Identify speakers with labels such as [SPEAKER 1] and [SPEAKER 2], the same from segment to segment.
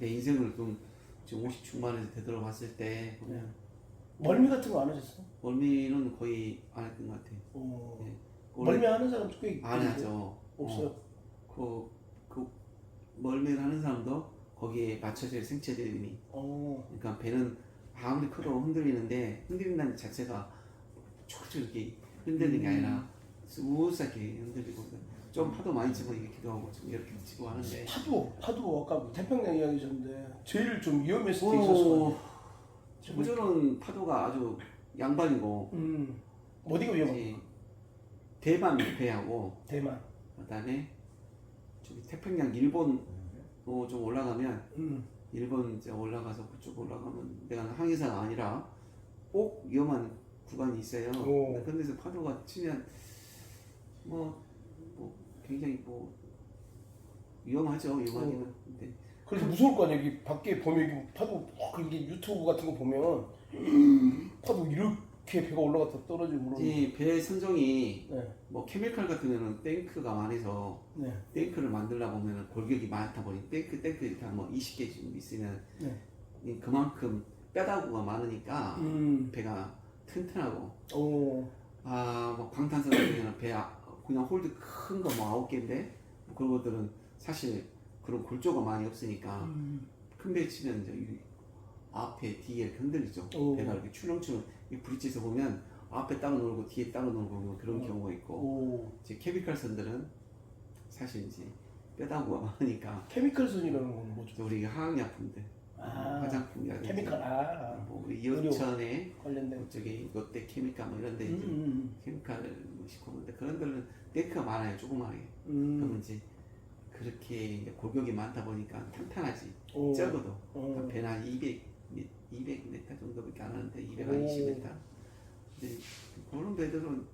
[SPEAKER 1] 내 인생을 좀 지금 50 중반에서 되돌아봤을 때 보면
[SPEAKER 2] 멀미 같은 거 안 하셨어?
[SPEAKER 1] 멀미는 거의 안 했던 것 같아요. 네.
[SPEAKER 2] 멀미 하는 사람도 꽤
[SPEAKER 1] 안 하죠.
[SPEAKER 2] 없어요.
[SPEAKER 1] 그 멀미를 하는 사람도 거기에 맞춰질 생체들이. 그러니까 배는 아무리 커도 흔들리는데 흔들린다는 자체가 쭉쭉 이렇게 흔들리는 게 아니라 스무스하게 흔들리고 좀 파도 많이 치고 이렇게도 하고 좀 이렇게 치고 하는데
[SPEAKER 2] 파도 아까 뭐 태평양 이야기하셨는데 제일 좀 위험했을 때 있었어요.
[SPEAKER 1] 호주는 파도가 아주 양반이고
[SPEAKER 2] 어디가 위험한
[SPEAKER 1] 이제 대만 배하고
[SPEAKER 2] 대만.
[SPEAKER 1] 그다음에 저기 태평양 일본으로 좀 올라가면 일본 이제 올라가서 그쪽 올라가면 내가 항해사가 아니라 꼭 위험한 구간이 있어요. 그런 데서 파도가 치면 뭐 굉장히 뭐 위험하죠. 위험하기는. 근데
[SPEAKER 2] 그래서 무서울 거 아니야. 여기 밖에 보면 여기 파도 이게 유튜브 같은 거 보면 파도 이렇게 배가 올라갔다 떨어지고
[SPEAKER 1] 이 배 선정이
[SPEAKER 2] 네.
[SPEAKER 1] 뭐 케미칼 같은 경우는 탱크가 많아서
[SPEAKER 2] 네.
[SPEAKER 1] 탱크를 만들다 보면은 골격이 많다 보니 탱크 이렇게 한 뭐 20개 정도 있으면
[SPEAKER 2] 네.
[SPEAKER 1] 그만큼 뼈다구가 많으니까 배가 튼튼하고 뭐 방탄소 같은 경우는 배 그냥 홀드 큰 거 뭐 9개인데 그런 것들은 사실 그런 골조가 많이 없으니까 큰 배 치면 이제 앞에 뒤에 이렇게 흔들리죠. 배가 이렇게 출렁출렁 이 브릿지에서 보면 앞에 따로 놀고 뒤에 따로 놀고 뭐 그런 경우가 있고 이제 케미칼 선들은 사실 이제 뼈다구가 많으니까
[SPEAKER 2] 케미칼 선이라는 건 뭐죠?
[SPEAKER 1] 우리 화학약품들 화장품이라든지
[SPEAKER 2] 케미칼
[SPEAKER 1] 뭐 우리 이호천에
[SPEAKER 2] 관련된
[SPEAKER 1] 저기 롯데 케미칼 뭐 이런 데 이제 케미칼을 뭐 싣고 오는데 그런 데는 탱크가 많아요. 조그마하게. 그러면 이제 그렇게 이제 골격이 많다 보니까 탄탄하지. 적어도 배는 한 200m 정도밖에 안 하는데 220m. 근데 그런 배들은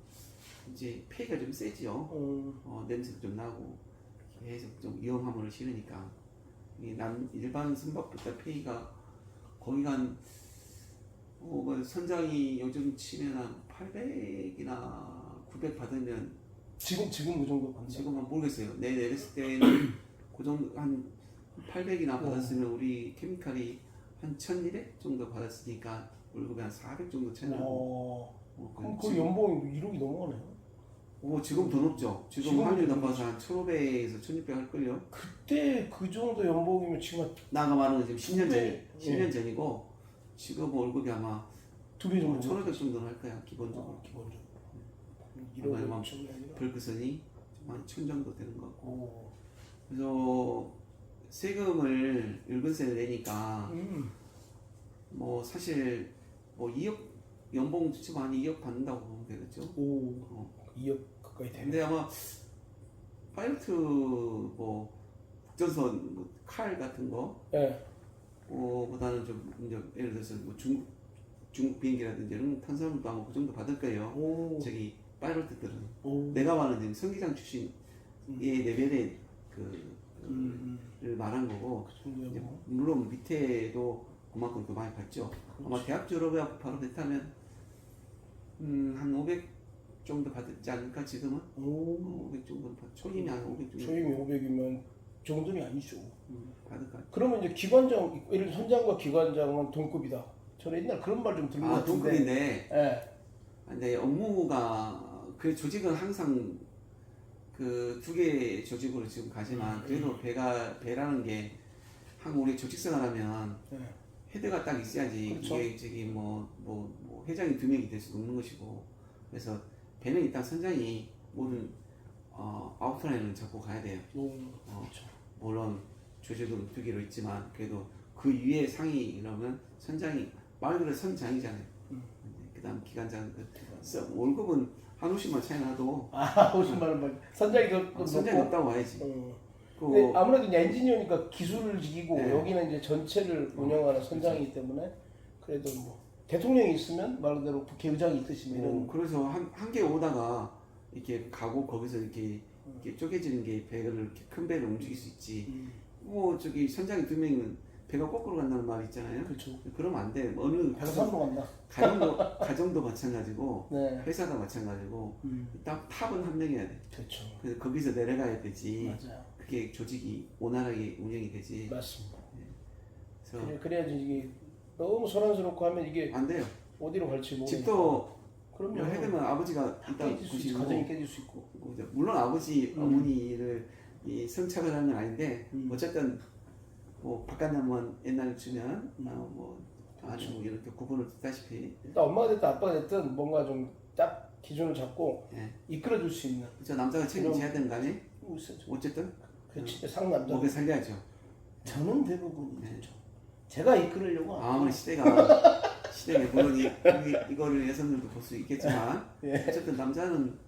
[SPEAKER 1] 이제 폐가 좀 세지요. 냄새도 좀 나고 계속 좀 위험함을 실으니까 일반 선박보다 폐가 거기가 한 뭐 선장이 요즘 치면 한 800이나 900 받으면
[SPEAKER 2] 지금 그 정도 받나?
[SPEAKER 1] 지금은 모르겠어요. 내렸을 때는 그 정도 한 800이나 받았으면 우리 케미칼이 한 1200 정도 받았으니까 월급이 한 400 정도 차이 나고.
[SPEAKER 2] 그럼 그 연봉이 1억이 넘어가네요.
[SPEAKER 1] 지금 더 높죠. 지금 환율 높아서 한 1500에서 1600 할걸요.
[SPEAKER 2] 그때 그 정도 연봉이면 지금
[SPEAKER 1] 나가 말하는 지금 10년 전, 10년 전이고 지금 월급이 아마
[SPEAKER 2] 2배 정도
[SPEAKER 1] 1500 정도는 할 거야 기본적으로.
[SPEAKER 2] 기본적으로.
[SPEAKER 1] 아마 벌크선이 한 1000 정도 되는 것 같고. 그래서 세금을 일근세를 내니까 뭐 사실 뭐 2억 연봉 지금 한 2억 받는다고 보면 되겠죠.
[SPEAKER 2] 2억 가까이 되네.
[SPEAKER 1] 근데 아마 파이러트 뭐 국전선 뭐 칼 같은 거 보다는 좀 이제 예를 들어서 뭐 중국 비행기라든지 이런 탄수화물도 아마 그 정도 받을 거예요. 저기 파이러트들은 내가 말하는 지금 성기장 출신의 레벨의 를 말한 거고 물론 밑에도 그만큼 더 많이 받죠. 아마 대학 졸업하고 바로 배 타면 한 500 정도 받지 않을까 지금은? 500 정도는 초임이 한 500 정도.
[SPEAKER 2] 초임이 500이면 좋은 돈이 아니죠.
[SPEAKER 1] 받을 것 같아요.
[SPEAKER 2] 그러면 이제 기관장, 예를 들어 선장과 기관장은 동급이다. 저는 옛날 그런 말 좀 들은 것 같은데.
[SPEAKER 1] 동급인데. 근데 업무가 그 조직은 항상 그 두 개의 조직으로 지금 가지만 그래도 배라는 게 한국 우리 조직 생활하면 헤드가 딱 있어야지.
[SPEAKER 2] 그렇죠.
[SPEAKER 1] 이게 저기 뭐 회장이 2명이 될 수도 없는 것이고. 그래서 배는 일단 선장이 모든 아웃라인을 잡고 가야 돼요.
[SPEAKER 2] 그렇죠.
[SPEAKER 1] 물론 조직은 2개로 있지만 그래도 그 위에 상이 이러면 선장이 말 그대로 선장이잖아요. 그다음 기관장 월급은 한 50만 차이 나도
[SPEAKER 2] 50만 원만 선장이 더
[SPEAKER 1] 선장이 없다고 봐야지.
[SPEAKER 2] 근데 아무래도 이제 엔지니어니까 기술을 지키고
[SPEAKER 1] 네.
[SPEAKER 2] 여기는 이제 전체를 운영하는 선장이기 때문에 그래도 뭐 대통령이 있으면 말 그대로 국회의장이 있듯이 이런.
[SPEAKER 1] 그래서 한 개 오다가 이렇게 가고 거기서 이렇게 쪼개지는 게 배를 이렇게 큰 배를 움직일 수 있지. 뭐 저기 선장이 2명이면 배가 거꾸로 간다는 말이 있잖아요.
[SPEAKER 2] 그렇죠.
[SPEAKER 1] 그러면 안 돼. 어느
[SPEAKER 2] 배가 산으로 간다.
[SPEAKER 1] 가정도 마찬가지고
[SPEAKER 2] 네.
[SPEAKER 1] 회사도 마찬가지고 딱 탑은 한 명이어야 돼.
[SPEAKER 2] 그렇죠.
[SPEAKER 1] 그래서 거기서 내려가야 되지.
[SPEAKER 2] 맞아요.
[SPEAKER 1] 그게 조직이 원활하게 운영이 되지.
[SPEAKER 2] 맞습니다.
[SPEAKER 1] 그래서
[SPEAKER 2] 그래야지 이게 너무 소란스럽고 하면 이게
[SPEAKER 1] 안 돼요.
[SPEAKER 2] 어디로 갈지 모르니까.
[SPEAKER 1] 집도
[SPEAKER 2] 그럼요.
[SPEAKER 1] 해두면 아버지가 일단
[SPEAKER 2] 깨질 수 있고
[SPEAKER 1] 보시고,
[SPEAKER 2] 가정이 깨질 수 있고.
[SPEAKER 1] 물론 아버지 어머니를 이 성착을 하는 건 아닌데 어쨌든 뭐 바깥나무만 옛날에 주면 뭐 아주 뭐 이렇게 구분을 듣다시피
[SPEAKER 2] 일단 엄마가 됐든 아빠가 됐든 뭔가 좀 딱 기준을 잡고
[SPEAKER 1] 예.
[SPEAKER 2] 이끌어줄 수 있는.
[SPEAKER 1] 저 남자가 책임져야 되는 거 아니에요? 어쨌든
[SPEAKER 2] 그 진짜 상남자.
[SPEAKER 1] 목에 살려야죠.
[SPEAKER 2] 저는 대부분 이제 제가 이끌으려고.
[SPEAKER 1] 아무리 시대가 물론 이거를 여성들도 볼 수 있겠지만
[SPEAKER 2] 예.
[SPEAKER 1] 어쨌든 남자는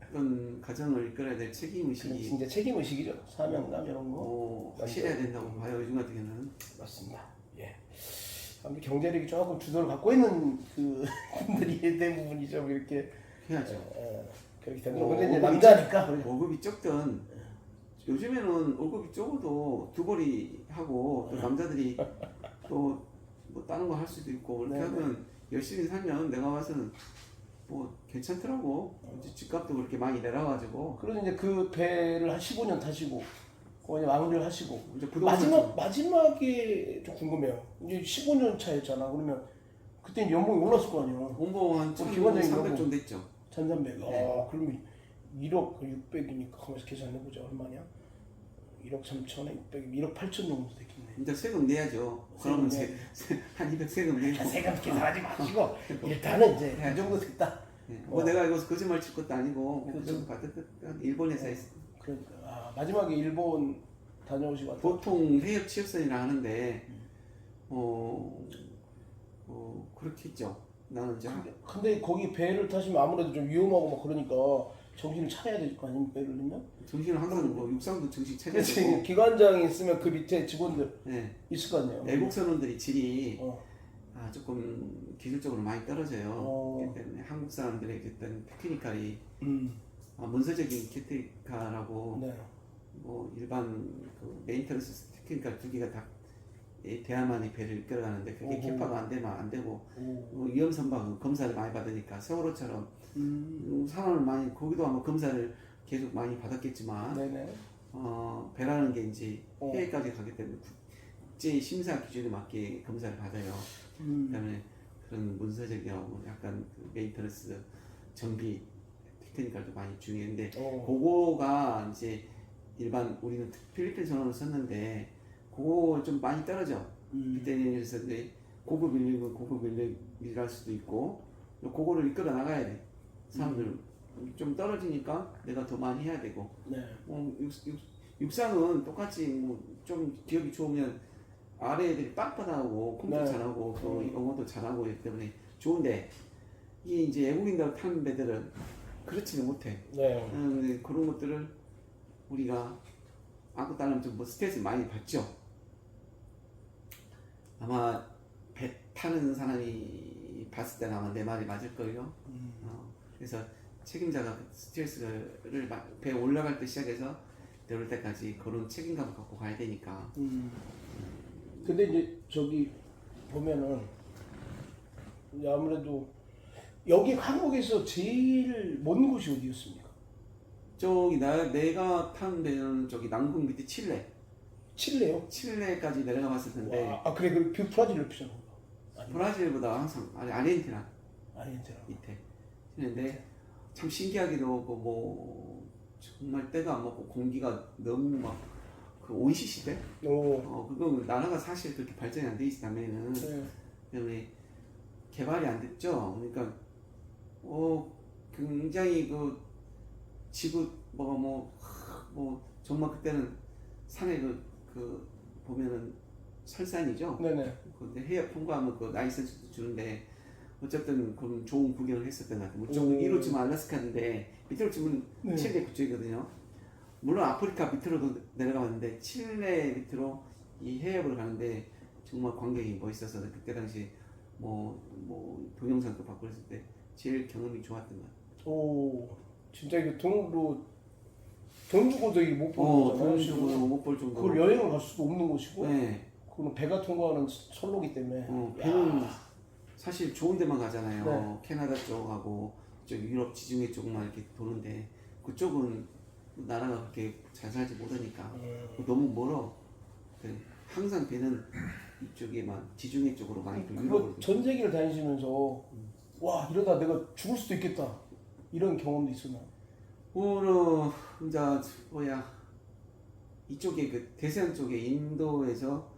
[SPEAKER 1] 어떤 가정을 이끌어야 될 책임 의식이
[SPEAKER 2] 진짜 책임 의식이죠. 사명감 이런 거.
[SPEAKER 1] 확실해야 된다고 봐요. 요즘 같은 경우는.
[SPEAKER 2] 맞습니다. 예. 아무튼 경제력이 조금 주도를 갖고 있는 그 분들이 대부분이죠. 이렇게
[SPEAKER 1] 해야죠.
[SPEAKER 2] 그렇게 되는 거. 근데 이제 남자니까.
[SPEAKER 1] 월급이 적든 요즘에는 월급이 적어도 두벌이 하고 또 남자들이 또 뭐 다른 거 할 수도 있고 이렇게 하면 열심히 살면 내가 봐서는 뭐 괜찮더라고. 이제 집값도 그렇게 많이 내려가지고.
[SPEAKER 2] 그래서 이제 그 배를 한 15년 타시고 거의 마무리를 하시고
[SPEAKER 1] 이제
[SPEAKER 2] 마지막에 좀 궁금해요. 이제 15년 차였잖아. 그러면 그때 연봉이 올랐을 거 아니야.
[SPEAKER 1] 공보 한
[SPEAKER 2] 기본적인
[SPEAKER 1] 1,300 정도 됐죠.
[SPEAKER 2] 1,300.
[SPEAKER 1] 네.
[SPEAKER 2] 그러면 1억 600이니까 가만히 계산해보자. 얼마냐? 1억 3천에 600, 1억 8천 정도 됐겠네.
[SPEAKER 1] 이제 세금 내야죠. 그러면 한 200 세금 내고.
[SPEAKER 2] 세금 계산하지 마시고 일단은 이제 이 정도 됐다.
[SPEAKER 1] 뭐 내가 이거 거짓말 칠 것도 아니고 그 정도 받았던 일본 회사에서.
[SPEAKER 2] 그러니까 마지막에 일본 다녀오시고 왔다.
[SPEAKER 1] 보통 해협 취업선이라 하는데 그렇게 있죠. 나는 이제
[SPEAKER 2] 근데 거기 배를 타시면 아무래도 좀 위험하고 막 그러니까 정신을 차려야 될 거 아닙니까? 예를 들면
[SPEAKER 1] 정신을 항상 뭐 육상도 정신 차려야
[SPEAKER 2] 그렇지.
[SPEAKER 1] 되고.
[SPEAKER 2] 기관장이 있으면 그 밑에 직원들
[SPEAKER 1] 네.
[SPEAKER 2] 있을 거 아니에요.
[SPEAKER 1] 외국 선원들이 질이
[SPEAKER 2] 어.
[SPEAKER 1] 조금 기술적으로 많이 떨어져요. 그렇기 때문에 한국 사람들의 어떤 테크니컬이 문서적인 테크니컬하고
[SPEAKER 2] 네.
[SPEAKER 1] 뭐 일반 그 메인터너스 테크니컬 두 개가 다 대야만의 배를 이끌어가는데 그게 캐파가 안 되면 안 되고 뭐 위험 선박 검사를 많이 받으니까 세월호처럼 사람을 많이 거기도 아마 검사를 계속 많이 받았겠지만
[SPEAKER 2] 네네.
[SPEAKER 1] 배라는 게 이제 해외까지 가기 때문에 국제 심사 기준에 맞게 검사를 받아요. 그다음에 그런 문서적이고 약간 그 메인터너스 정비 테크니컬도 많이 중요한데 그거가 이제 일반 우리는 필리핀 선언을 썼는데 그거 좀 많이 떨어져. 그때는 그래서 이제 고급 인력은 고급 인력이랄 수도 있고 그거를 이끌어 나가야 돼. 사람들 좀 떨어지니까 내가 더 많이 해야 되고.
[SPEAKER 2] 네.
[SPEAKER 1] 육상은 똑같이 뭐 좀 기업이 좋으면 아래 애들이 빡빡하고 컴퓨터 잘하고 또 영어도 잘하고 이기 때문에 좋은데 이게 이제 외국인들 타는 배들은 그렇지는 못해.
[SPEAKER 2] 네.
[SPEAKER 1] 그런 것들을 우리가 안고 따르면 좀 뭐 스트레스 많이 받죠. 아마 배 타는 사람이 봤을 때는 아마 내 말이 맞을 거예요. 그래서 책임자가 그 스트레스를 배에 올라갈 때 시작해서 내려올 때까지 그런 책임감을 갖고 가야 되니까.
[SPEAKER 2] 근데 이제 저기 보면은 아무래도 여기 한국에서 제일 먼 곳이 어디였습니까?
[SPEAKER 1] 저기 내가 탄 배는 저기 남극 밑에
[SPEAKER 2] 칠레요?
[SPEAKER 1] 칠레까지 내려가 봤을 텐데.
[SPEAKER 2] 와, 그래 그 브라질을 피잖아.
[SPEAKER 1] 브라질보다 항상 아르헨티나
[SPEAKER 2] 밑에.
[SPEAKER 1] 근데 참 신기하게도 뭐 정말 때가 안 맞고 공기가 너무 막 그 온실시대? 그건 나라가 사실 그렇게 발전이 안 돼 있다면은 때문에 개발이 안 됐죠. 그러니까 굉장히 그 지구 뭐 정말 그때는 산에 그 보면은 설산이죠.
[SPEAKER 2] 네네.
[SPEAKER 1] 근데 해협 통과하면 그 라이센스도 주는데 어쨌든 그런 좋은 구경을 했었던 것 같아요. 좀 위로 치면 알래스카인데 밑으로 치면 칠레 그쪽이거든요. 물론 아프리카 밑으로도 내려가봤는데 칠레 밑으로 이 해협을 가는데 정말 광경이 멋있어서 그때 당시 뭐 동영상도 받고 했을 때 제일 경험이 좋았던 것 같아요.
[SPEAKER 2] 진짜 이게 돈 주고도 이게 못 보는 거잖아요.
[SPEAKER 1] 돈 주고 못 볼 정도.
[SPEAKER 2] 그걸 여행을 갈 수도 없는 곳이고.
[SPEAKER 1] 네.
[SPEAKER 2] 그건 배가 통과하는 선로기 때문에.
[SPEAKER 1] 배는 사실 좋은 데만 가잖아요.
[SPEAKER 2] 네.
[SPEAKER 1] 캐나다 쪽하고 저 유럽 지중해 쪽만 이렇게 도는데 그쪽은 나라가 그렇게 잘 살지 못하니까 너무 멀어. 항상 배는 이쪽에만 지중해 쪽으로 많이
[SPEAKER 2] 그거
[SPEAKER 1] 유럽으로.
[SPEAKER 2] 전 세계를 다니시면서 와 이러다 내가 죽을 수도 있겠다 이런 경험도 있었나요?
[SPEAKER 1] 오늘 이제 뭐야 이쪽에 그 대서양 쪽에 인도에서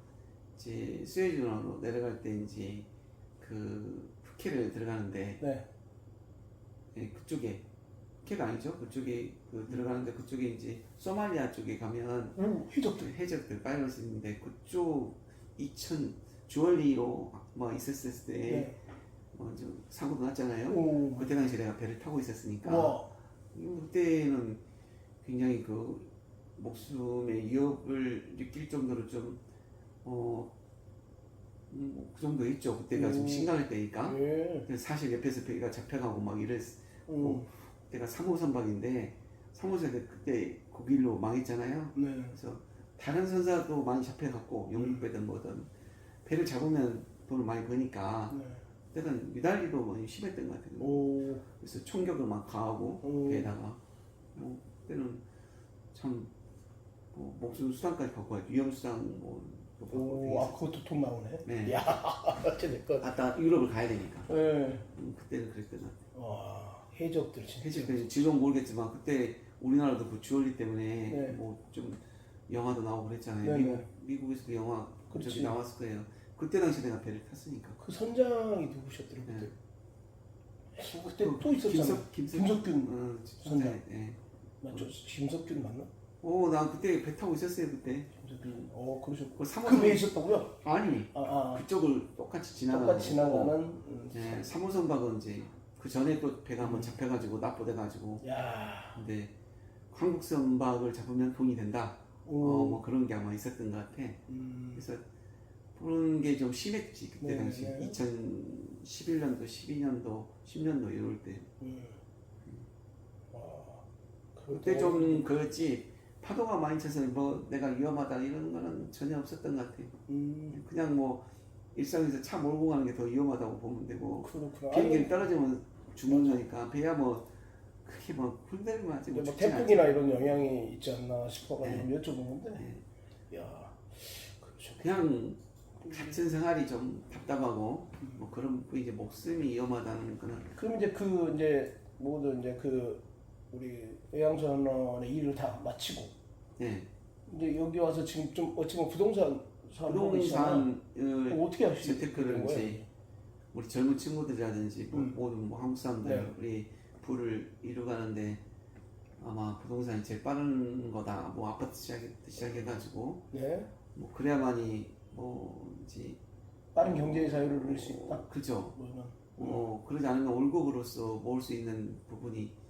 [SPEAKER 1] 이제 수에즈운하로 내려갈 때 이제 그 푸켓을 들어가는데
[SPEAKER 2] 네.
[SPEAKER 1] 예, 그쪽에 푸켓가 아니죠? 그쪽에 그 들어가는데 그쪽에 이제 소말리아 쪽에 가면 해적들 파이러스 있는데 그쪽 2000 주얼리로 뭐 있었을 때
[SPEAKER 2] 네.
[SPEAKER 1] 좀 사고도 났잖아요.
[SPEAKER 2] 오.
[SPEAKER 1] 그때 당시 내가 배를 타고 있었으니까
[SPEAKER 2] 와.
[SPEAKER 1] 그때는 굉장히 그 목숨의 위협을 느낄 정도로 좀 그 정도 있죠. 그때가 좀 심각할 때니까.
[SPEAKER 2] 예.
[SPEAKER 1] 사실 옆에서 배가 잡혀가고 막 이랬고 그때가 3호 선박인데 3호 선박 그때 그 길로 망했잖아요.
[SPEAKER 2] 네.
[SPEAKER 1] 그래서 다른 선사도 많이 잡혀갔고 영국 배든 뭐든 배를 잡으면 돈을 많이 버니까
[SPEAKER 2] 네.
[SPEAKER 1] 그때는 유달리도 많이 심했던 것 같아요.
[SPEAKER 2] 오.
[SPEAKER 1] 그래서 총격을 막 가하고 배에다가 그때는 참 목숨 수당까지 갖고 가요. 위험 수당
[SPEAKER 2] 오, 아 그것도 돈 나오네.
[SPEAKER 1] 네.
[SPEAKER 2] 야, 어쨌든.
[SPEAKER 1] 아따 유럽을 가야 되니까.
[SPEAKER 2] 네.
[SPEAKER 1] 그때는 그랬던 것 같아요.
[SPEAKER 2] 와, 해적들 진짜.
[SPEAKER 1] 해적들 지금 모르겠지만 그때 우리나라도 그 주얼리 때문에
[SPEAKER 2] 네.
[SPEAKER 1] 뭐 좀 영화도 나오고 그랬잖아요.
[SPEAKER 2] 네네.
[SPEAKER 1] 미국에서도 영화
[SPEAKER 2] 그렇지.
[SPEAKER 1] 저기 나왔을 거예요. 그때 당시 내가 배를 탔으니까.
[SPEAKER 2] 그 선장이 누구셨더라고요?
[SPEAKER 1] 네.
[SPEAKER 2] 그때 또 있었잖아요. 김석균
[SPEAKER 1] 선장. 예.
[SPEAKER 2] 맞죠? 김석균 맞나?
[SPEAKER 1] 나 그때 배 타고 있었어요 그때.
[SPEAKER 2] 김석균. 그러셨고.
[SPEAKER 1] 그
[SPEAKER 2] 그 배에 있었다고요?
[SPEAKER 1] 아니
[SPEAKER 2] 아.
[SPEAKER 1] 그쪽을 똑같이 지나가는.
[SPEAKER 2] 똑같이 지나가는.
[SPEAKER 1] 네, 3호 선박은 이제 그 전에 또 배가 한번 잡혀가지고 납부돼가지고.
[SPEAKER 2] 야.
[SPEAKER 1] 근데 한국 선박을 잡으면 돈이 된다. 뭐 그런 게 아마 있었던 것 같아. 그래서 그런 게 좀 심했지 그때
[SPEAKER 2] 네,
[SPEAKER 1] 당시.
[SPEAKER 2] 네.
[SPEAKER 1] 2011년도, 12년도, 10년도 이럴 때.
[SPEAKER 2] 와.
[SPEAKER 1] 그때 좀 그랬지. 파도가 많이 쳐서 뭐 내가 위험하다 이런 거는 전혀 없었던 것 같아요. 그냥 뭐 일상에서 차 몰고 가는 게 더 위험하다고 보면 되고.
[SPEAKER 2] 그렇구나.
[SPEAKER 1] 비행기 떨어지면 죽는 거니까 배야 뭐 크게 뭐 흔들리면 아직
[SPEAKER 2] 뭐
[SPEAKER 1] 죽진
[SPEAKER 2] 태풍이나 이런 영향이 있지 않나 싶어가지고
[SPEAKER 1] 네.
[SPEAKER 2] 여쭤본 건데. 야. 그렇죠.
[SPEAKER 1] 그냥 같은 생활이 좀 답답하고 뭐 그런 이제 목숨이 위험하다는 거는.
[SPEAKER 2] 그럼 이제 모든 우리 의양전원의 일을 다 마치고
[SPEAKER 1] 네.
[SPEAKER 2] 이제 여기 와서 지금 좀 어찌 보면 부동산 사업을 하고 있잖아요. 그럼 어떻게 하시는
[SPEAKER 1] 재테크를 이제 우리 젊은 친구들이라든지 모든 뭐 한국 사람들
[SPEAKER 2] 네.
[SPEAKER 1] 우리 부를 이루가는데 아마 부동산이 제일 빠른 거다. 뭐 아파트 시작해가지고
[SPEAKER 2] 네.
[SPEAKER 1] 뭐 그래야만이 뭐 이제
[SPEAKER 2] 빠른 경제의 자유를 누릴 수 있다.
[SPEAKER 1] 그죠.
[SPEAKER 2] 뭐는.
[SPEAKER 1] 그러지 않으면 월급으로서 모을 수 있는 부분이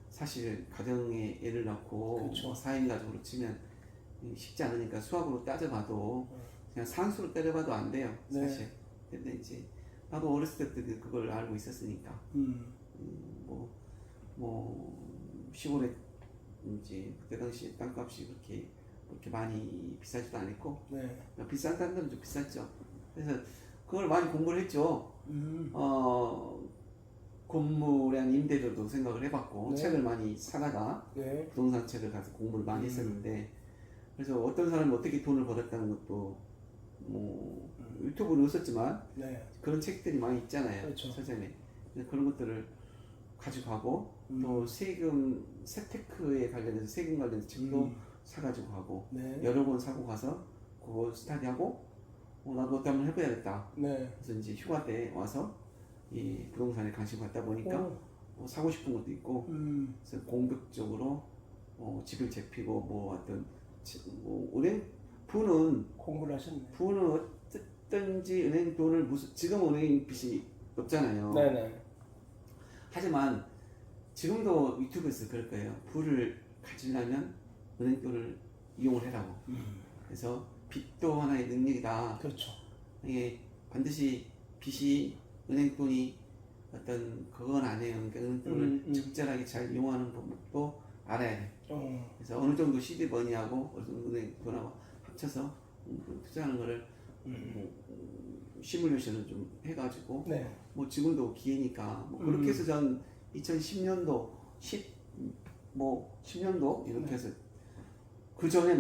[SPEAKER 1] 사실 가정에 애를 낳고
[SPEAKER 2] 그렇죠.
[SPEAKER 1] 뭐 4인 가족으로 치면 쉽지 않으니까 수학으로 따져봐도 그냥 산수로 때려봐도 안 돼요 사실. 네. 근데 이제 나도 어렸을 때 그걸 알고 있었으니까 시골에 이제 그때 당시 땅값이 그렇게 많이 비싸지도 않았고.
[SPEAKER 2] 네.
[SPEAKER 1] 비싼 땅들은 좀 비쌌죠. 그래서 그걸 많이 공부를 했죠. 건물에 대한 임대료도 생각을 해봤고. 네. 책을 많이 사다가. 네. 부동산 책을 가서 공부를 많이 했었는데, 그래서 어떤 사람이 어떻게 돈을 벌었다는 것도 뭐 유튜브로 있었지만. 네. 그런 책들이 많이 있잖아요. 그렇죠. 서점에. 그런 것들을 가지고 가고 또 세테크에 관련해서 세금 관련해서 책도 사가지고 가고. 네. 여러 번 사고 가서 그거 스타디하고 나도 어떤 한번 해봐야겠다. 네. 그래서 이제 휴가 때 와서 이 부동산에 관심 갖다 보니까 사고 싶은 것도 있고. 그래서 공격적으로 집을 재피고 뭐 어떤 은행 부는
[SPEAKER 2] 공부를 하셨네.
[SPEAKER 1] 부는 어쨌든지 은행 돈을 지금 은행 빚이 높잖아요. 네네. 하지만 지금도 유튜브에서 그럴 거예요. 부를 가지려면 은행 돈을 이용을 해라고. 그래서 빚도 하나의 능력이다.
[SPEAKER 2] 그렇죠.
[SPEAKER 1] 이게 반드시 빚이 은행 돈이 어떤 그건 아니에요. 그러니까 은행 돈을 적절하게 잘 이용하는 방법도 알아야 돼. 그래서 어느 정도 시드머니하고 은행 돈하고 합쳐서 투자하는 거를 시뮬레이션을 좀 해가지고. 네. 뭐 지금도 기회니까 그렇게 해서 전 2010년도 10년도 이렇게 해서 그 전에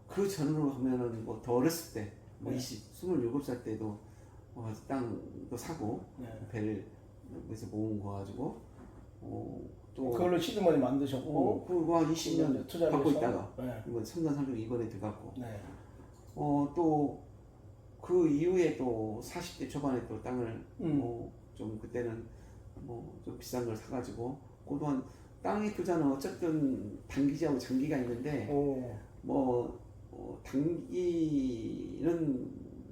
[SPEAKER 1] 그 전으로 하면은 더 어렸을 때 뭐
[SPEAKER 2] 네.
[SPEAKER 1] 27살 때도 땅도 사고
[SPEAKER 2] 네.
[SPEAKER 1] 배를 그래서 모은 거 가지고 또
[SPEAKER 2] 그걸로 시드머니 만드셨고
[SPEAKER 1] 그거 한 20년
[SPEAKER 2] 투자를
[SPEAKER 1] 갖고
[SPEAKER 2] 해서?
[SPEAKER 1] 있다가
[SPEAKER 2] 네.
[SPEAKER 1] 이번 첨단산업 이번에 들어갔고
[SPEAKER 2] 네.
[SPEAKER 1] 또 그 이후에 또 40대 초반에 또 땅을 좀 그때는 뭐 좀 비싼 걸 사가지고 그동안 땅의 투자는 어쨌든 단기하고 장기가 있는데 단기는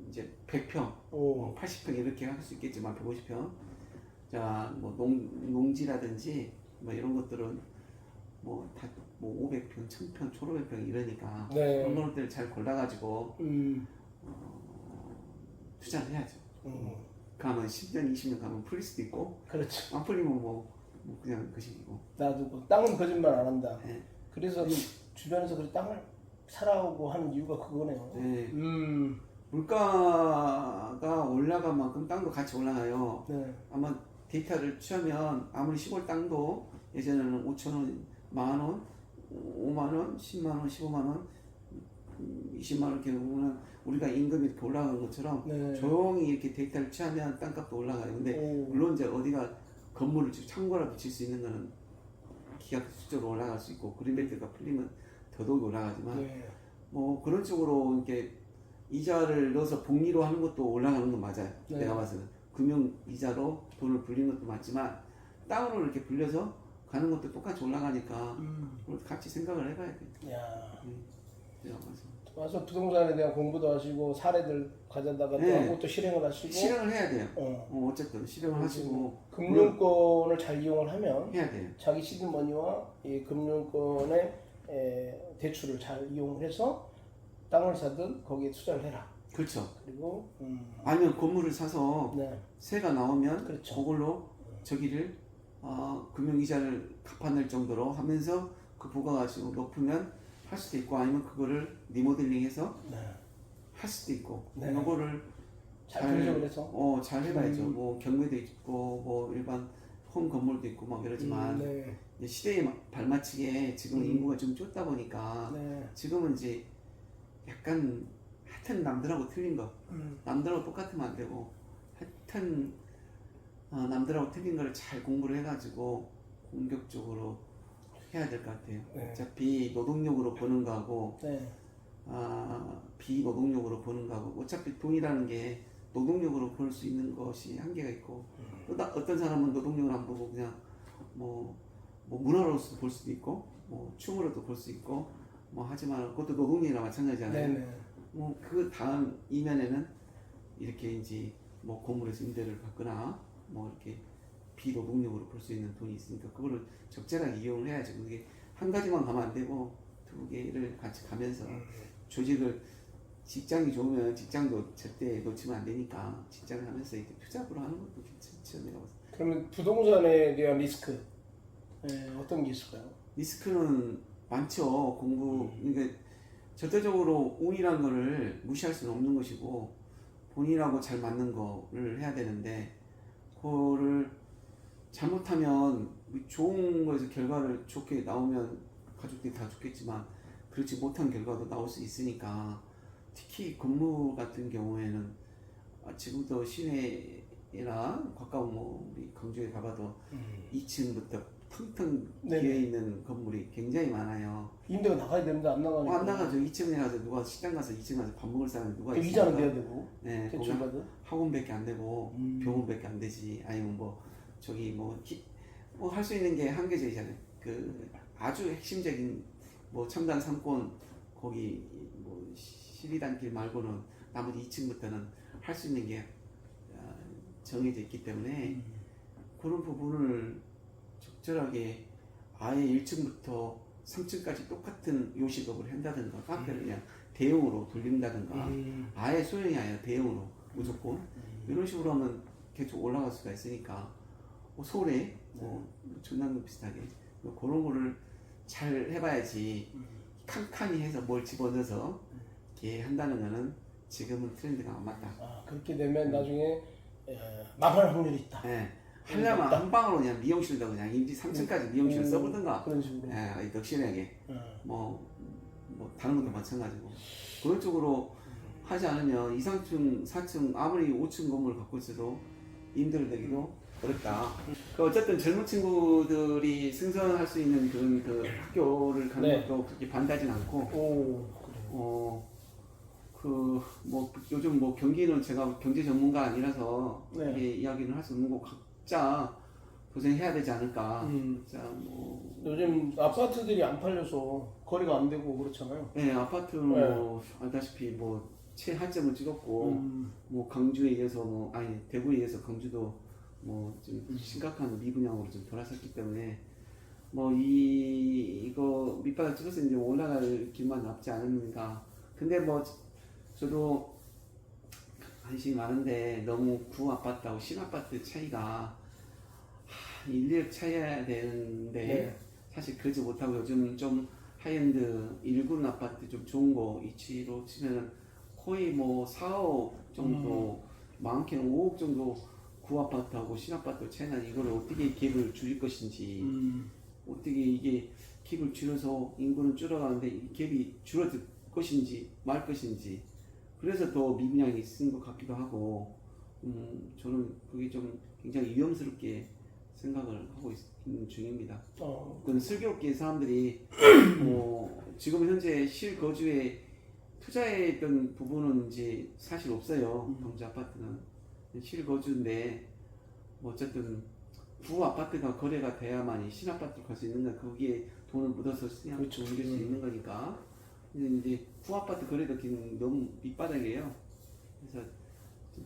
[SPEAKER 1] 이제 100평, 80평 이렇게 할 수 있겠지만 150평 자뭐 농지라든지 뭐 이런 것들은 뭐 다 뭐 500평, 1000평, 1500평 이러니까
[SPEAKER 2] 네.
[SPEAKER 1] 그런 것들을 잘 골라가지고 투자를 해야죠. 가면 10년, 20년 가면 풀릴 수도 있고
[SPEAKER 2] 그렇죠.
[SPEAKER 1] 안 풀리면 뭐 그냥 그 식이고.
[SPEAKER 2] 놔두고 땅은 거짓말 안 한다.
[SPEAKER 1] 네.
[SPEAKER 2] 그래서 주변에서 그 땅을 사라고 하는 이유가 그거네요.
[SPEAKER 1] 네. 물가가 올라간 만큼 땅도 같이 올라가요.
[SPEAKER 2] 네.
[SPEAKER 1] 아마 데이터를 취하면 아무리 시골 땅도 예전에는 5,000원, 만원, 5만원, 10만원, 15만원, 20만원 이렇게 보면 우리가 임금이 이렇게 올라가는 것처럼
[SPEAKER 2] 네.
[SPEAKER 1] 조용히 이렇게 데이터를 취하면 땅값도 올라가요. 근데 물론 이제 어디가 건물을 창고라 붙일 수 있는 거는 기하급수적으로 올라갈 수 있고 그린벨트가 풀리면 더더욱 올라가지만
[SPEAKER 2] 네.
[SPEAKER 1] 뭐 그런 쪽으로 이렇게 이자를 넣어서 복리로 하는 것도 올라가는 건 맞아요.
[SPEAKER 2] 네.
[SPEAKER 1] 내가 봐서는 금융 이자로 돈을 불리는 것도 맞지만 땅으로 이렇게 불려서 가는 것도 똑같이 올라가니까 그걸 같이 생각을 해봐야 돼.
[SPEAKER 2] 야.
[SPEAKER 1] 내가 봐서.
[SPEAKER 2] 와서 부동산에 대한 공부도 하시고 사례들 가져다가 또 하고 또 실행을 하시고
[SPEAKER 1] 실행을 해야 돼요. 어쨌든 실행을 하시고
[SPEAKER 2] 금융권을 잘 이용을 하면
[SPEAKER 1] 해야 돼요.
[SPEAKER 2] 자기 시드머니와 이 금융권의 대출을 잘 이용해서 땅을 사든 거기에 투자를 해라.
[SPEAKER 1] 그렇죠.
[SPEAKER 2] 그리고
[SPEAKER 1] 아니면 건물을 사서
[SPEAKER 2] 네.
[SPEAKER 1] 세가 나오면
[SPEAKER 2] 그렇죠.
[SPEAKER 1] 그걸로 저기를 금융이자를 갚아낼 정도로 하면서 그 부가가치가 높으면 할 수도 있고 아니면 그거를 리모델링해서
[SPEAKER 2] 네.
[SPEAKER 1] 할 수도 있고
[SPEAKER 2] 네.
[SPEAKER 1] 이거를
[SPEAKER 2] 잘 분석을 해서
[SPEAKER 1] 잘 해봐야죠. 뭐 경매도 있고 뭐 일반 홈 건물도 있고 막 이러지만
[SPEAKER 2] 네.
[SPEAKER 1] 이제 시대에 발맞추게 지금 인구가 좀 좁다 보니까
[SPEAKER 2] 네.
[SPEAKER 1] 지금은 이제 약간 하여튼 남들하고 틀린 거 남들하고 똑같으면 안 되고 하여튼 남들하고 틀린 거를 잘 공부를 해가지고 공격적으로 해야 될 것 같아요.
[SPEAKER 2] 네.
[SPEAKER 1] 어차피 노동력으로 버는 거하고
[SPEAKER 2] 네.
[SPEAKER 1] 비노동력으로 버는 거하고 어차피 돈이라는 게 노동력으로 벌 수 있는 것이 한계가 있고 또 어떤 사람은 노동력을 안 보고 그냥 뭐 문화로서 볼 수도 있고 뭐 춤으로도 볼 수 있고 뭐 하지만 그것도 노동력이나 마찬가지잖아요.
[SPEAKER 2] 네네.
[SPEAKER 1] 뭐 그 다음 이면에는 이렇게 이제 뭐 건물에서 임대를 받거나 뭐 이렇게 비노동력으로 벌 수 있는 돈이 있으니까 그거를 적절하게 이용을 해야죠. 그게 한 가지만 가면 안 되고 두 개를 같이 가면서 조직을 직장이 좋으면 직장도 절대 놓치면 안 되니까 직장을 하면서 이렇게 투잡으로 하는 것도 괜찮죠. 내가 봤을 때.
[SPEAKER 2] 그러면 부동산에 대한 리스크 어떤 게 있을까요?
[SPEAKER 1] 리스크는 많죠. 그러니까 절대적으로 운이라는 거를 무시할 수는 없는 것이고 본인하고 잘 맞는 거를 해야 되는데 그거를 잘못하면 좋은 거에서 결과를 좋게 나오면 가족들이 다 좋겠지만 그렇지 못한 결과도 나올 수 있으니까 특히 건물 같은 경우에는 지금도 시내나 가까운 뭐 우리 강주에 가봐도 2층부터 텅텅 비어있는 건물이 굉장히 많아요.
[SPEAKER 2] 임대가 나가야 되는데 안 나가니까.
[SPEAKER 1] 안 나가죠. 2층에 가서 누가 식당 가서 2층 가서 밥 먹을 사람이 누가 있어요?
[SPEAKER 2] 이자는 내야 되고.
[SPEAKER 1] 네,
[SPEAKER 2] 대출 받은.
[SPEAKER 1] 학원밖에 안 되고 병원밖에 안 되지. 아니면 뭐 저기 뭐 할 수 있는 게 한계적이잖아요. 그 아주 핵심적인 뭐 첨단 상권 거기 뭐 시리단길 말고는 나머지 2층부터는 할 수 있는 게 정해져 있기 때문에 그런 부분을 적절하게 아예 1층부터 3층까지 똑같은 요식업을 한다든가 카페를 그냥 대용으로 돌린다든가 아예 소형이 아니라 대용으로 무조건 이런 식으로 하면 계속 올라갈 수가 있으니까 뭐 서울에 뭐 전남도 비슷하게 그런 거를 잘 해봐야지 칸칸이 해서 뭘 집어넣어서 이렇게 한다는 거는 지금은 트렌드가 안 맞다.
[SPEAKER 2] 그렇게 되면 나중에 망할 확률이 있다.
[SPEAKER 1] 네. 하려면 한 방으로 그냥 미용실도 그냥 임지 3층까지 미용실을 써보든가
[SPEAKER 2] 그런 식으로.
[SPEAKER 1] 덕실하게 뭐 다른 것도 마찬가지고 그런 쪽으로 하지 않으면 2층, 4층 아무리 5층 건물을 갖고 있어도 임대를 내기도 어렵다. 그 어쨌든 젊은 친구들이 승선할 수 있는 그런 그 학교를 가는
[SPEAKER 2] 네.
[SPEAKER 1] 것도 그렇게 반대하진 않고,
[SPEAKER 2] 오, 그래요.
[SPEAKER 1] 그 뭐 요즘 뭐 경기는 제가 경제 전문가 아니라서
[SPEAKER 2] 네.
[SPEAKER 1] 이게 이야기는 할 수 없는 거 각자 고생해야 되지 않을까. 자, 뭐
[SPEAKER 2] 요즘 아파트들이 안 팔려서 거리가 안 되고 그렇잖아요.
[SPEAKER 1] 네, 아파트는
[SPEAKER 2] 네.
[SPEAKER 1] 뭐 알다시피 뭐 최하점을 찍었고 뭐 강주에 이어서 뭐 아니 대구에 이어서 강주도 뭐 좀 심각한 미분양으로 좀 돌아섰기 때문에 뭐 이거 밑바닥 찍어서 이제 올라갈 길만 남지 않은가. 근데 뭐 저도 관심이 많은데 너무 구 아파트하고 신 아파트 차이가 인력 차이야 되는데
[SPEAKER 2] 네.
[SPEAKER 1] 사실 그러지 못하고 요즘 좀 하이엔드 1군 아파트 좀 좋은 거 위치로 치면 거의 뭐 4억 정도 많게는 5억 정도 구 아파트하고 신 아파트 차이나 이걸 어떻게 갭을 줄일 것인지 어떻게 이게 갭을 줄여서 인구는 줄어가는데 이 갭이 줄어들 것인지 말 것인지 그래서 더 미분양이 있은 것 같기도 하고 저는 그게 좀 굉장히 위험스럽게 생각을 하고 있는 중입니다. 그건 슬기롭게 사람들이 지금 현재 실거주에 투자했던 부분은 이제 사실 없어요. 경주 아파트는 실거주인데 뭐 어쨌든 구 아파트가 거래가 돼야만이 신 아파트로 갈 수 있는 거 거기에 돈을 묻어서 그냥
[SPEAKER 2] 그렇죠.
[SPEAKER 1] 옮길 수 있는 거니까. 근데 이제 구 아파트 거래도 너무 밑바닥이에요. 그래서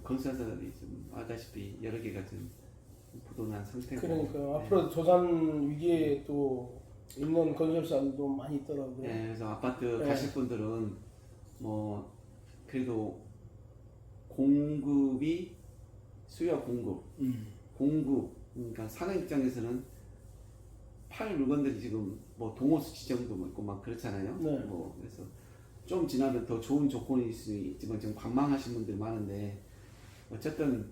[SPEAKER 1] 건설사들이 좀 알다시피 여러 개가 좀 부도난 상태고.
[SPEAKER 2] 그러니까 앞으로 도산 위기에 또 있는 건설사들도 많이 있더라고요.
[SPEAKER 1] 네, 그래서 아파트
[SPEAKER 2] 네.
[SPEAKER 1] 가실 분들은 뭐 그래도 공급이 수요 공급, 공급 그러니까 사는 입장에서는 팔 물건들이 지금 뭐 동호수 지정도 있고 막 그렇잖아요.
[SPEAKER 2] 네.
[SPEAKER 1] 뭐 그래서 좀 지나면 더 좋은 조건일 수 있지만 지금 관망하신 분들이 많은데 어쨌든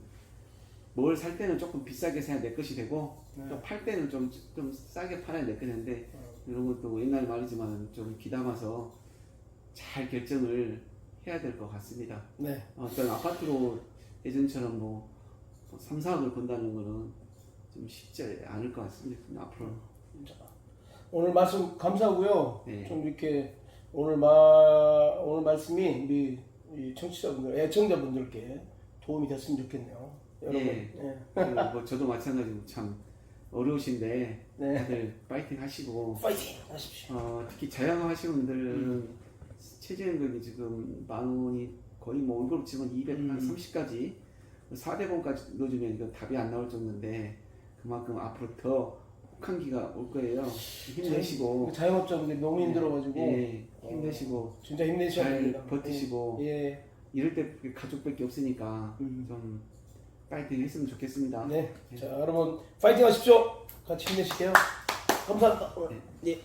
[SPEAKER 1] 뭘 살 때는 조금 비싸게 사야 내 것이 되고
[SPEAKER 2] 네.
[SPEAKER 1] 또 팔 때는 좀 싸게 팔아야 내 것이 되는데 이런 것도 옛날 말이지만 좀 귀담아서 잘 결정을 해야 될 것 같습니다.
[SPEAKER 2] 네.
[SPEAKER 1] 어떤 아파트로 예전처럼 뭐 3, 4억을 번다는 거는 좀 쉽지 않을 것 같습니다. 앞으로.
[SPEAKER 2] 오늘 말씀 감사하고요.
[SPEAKER 1] 네.
[SPEAKER 2] 좀 이렇게 오늘 말씀이 우리 이 청취자분들, 애청자분들께 도움이 됐으면 좋겠네요. 여러분.
[SPEAKER 1] 네.
[SPEAKER 2] 네.
[SPEAKER 1] 그리고 뭐 저도 마찬가지로 참 어려우신데
[SPEAKER 2] 네.
[SPEAKER 1] 다들 파이팅 하시고
[SPEAKER 2] 파이팅 하십시오.
[SPEAKER 1] 특히 자영업 하시는 분들은 최저임금이 지금 10,000원이 거의 뭐 월급 치면 230까지 4대봉까지 넣어주면 이거 답이 안 나올 정도인데 그만큼 앞으로 더 혹한기가 올 거예요. 힘내시고
[SPEAKER 2] 자영업자분들이 너무 힘들어가지고
[SPEAKER 1] 힘내시고
[SPEAKER 2] 진짜 힘내셔야
[SPEAKER 1] 잘
[SPEAKER 2] 됩니다.
[SPEAKER 1] 버티시고
[SPEAKER 2] 예.
[SPEAKER 1] 이럴 때 가족밖에 없으니까 좀 파이팅 했으면 좋겠습니다.
[SPEAKER 2] 네. 자, 여러분 파이팅 하십시오. 같이 힘내실게요. 감사합니다.
[SPEAKER 1] 네.
[SPEAKER 2] 예.